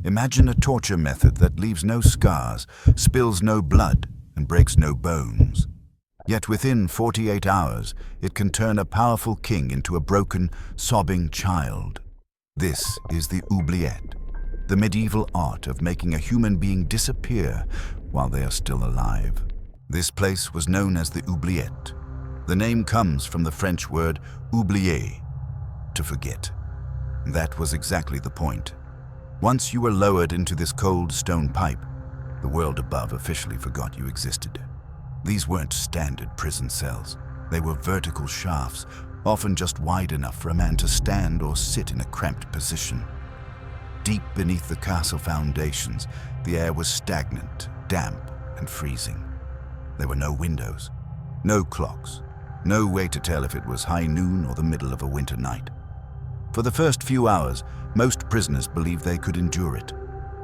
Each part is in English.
Imagine a torture method that leaves no scars, spills no blood, and breaks no bones. Yet within 48 hours, it can turn a powerful king into a broken, sobbing child. This is the oubliette, the medieval art of making a human being disappear while they are still alive. This place was known as the oubliette. The name comes from the French word oublier, to forget. That was exactly the point. Once you were lowered into this cold stone pipe, the world above officially forgot you existed. These weren't standard prison cells. They were vertical shafts, often just wide enough for a man to stand or sit in a cramped position. Deep beneath the castle foundations, the air was stagnant, damp, and freezing. There were no windows, no clocks, no way to tell if it was high noon or the middle of a winter night. For the first few hours, most prisoners believed they could endure it.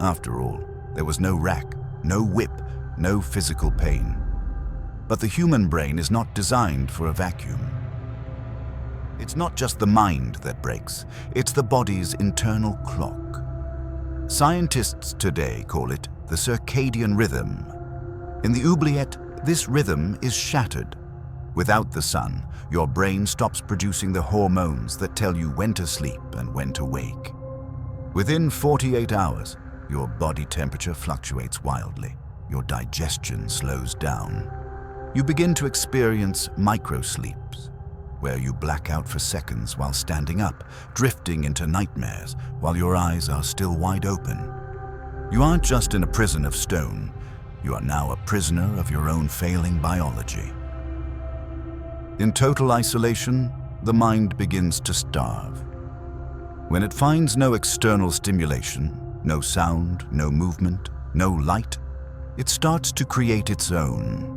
After all, there was no rack, no whip, no physical pain. But the human brain is not designed for a vacuum. It's not just the mind that breaks, it's the body's internal clock. Scientists today call it the circadian rhythm. In the oubliette, this rhythm is shattered. Without the sun, your brain stops producing the hormones that tell you when to sleep and when to wake. Within 48 hours, your body temperature fluctuates wildly. Your digestion slows down. You begin to experience microsleeps, where you black out for seconds while standing up, drifting into nightmares while your eyes are still wide open. You aren't just in a prison of stone, you are now a prisoner of your own failing biology. In total isolation, the mind begins to starve. When it finds no external stimulation, no sound, no movement, no light, it starts to create its own.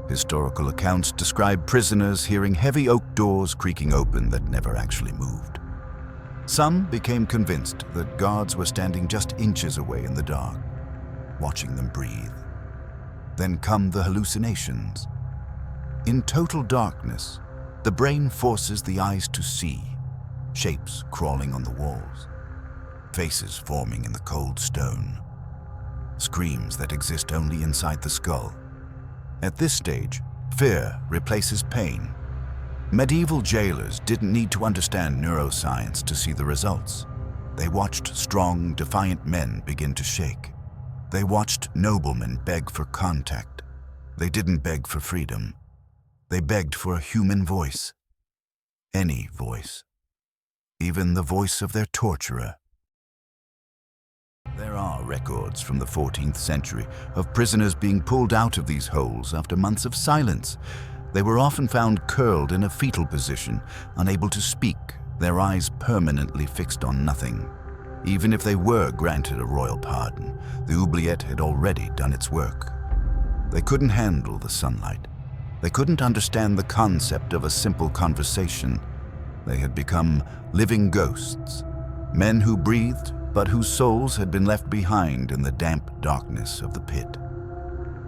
Historical accounts describe prisoners hearing heavy oak doors creaking open that never actually moved. Some became convinced that guards were standing just inches away in the dark, watching them breathe. Then come the hallucinations. In total darkness, the brain forces the eyes to see, shapes crawling on the walls, faces forming in the cold stone, screams that exist only inside the skull. At this stage, fear replaces pain. Medieval jailers didn't need to understand neuroscience to see the results. They watched strong, defiant men begin to shake. They watched noblemen beg for contact. They didn't beg for freedom. They begged for a human voice. Any voice. Even the voice of their torturer. There are records from the 14th century of prisoners being pulled out of these holes after months of silence. They were often found curled in a fetal position, unable to speak, their eyes permanently fixed on nothing. Even if they were granted a royal pardon, the oubliette had already done its work. They couldn't handle the sunlight. They couldn't understand the concept of a simple conversation. They had become living ghosts, men who breathed, but whose souls had been left behind in the damp darkness of the pit.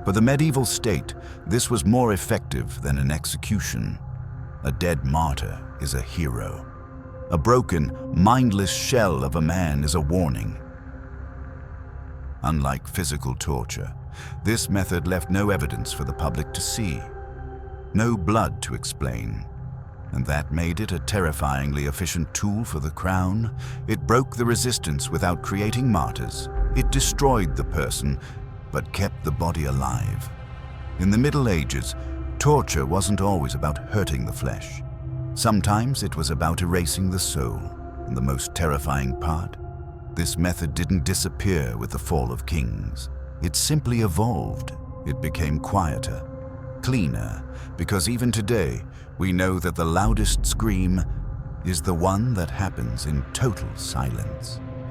For the medieval state, this was more effective than an execution. A dead martyr is a hero. A broken, mindless shell of a man is a warning. Unlike physical torture, this method left no evidence for the public to see. No blood to explain, and that made it a terrifyingly efficient tool for the crown. It broke the resistance without creating martyrs. It destroyed the person, but kept the body alive. In the Middle Ages, torture wasn't always about hurting the flesh. Sometimes it was about erasing the soul, and the most terrifying part, this method didn't disappear with the fall of kings. It simply evolved. It became quieter, cleaner, because even today, we know that the loudest scream is the one that happens in total silence.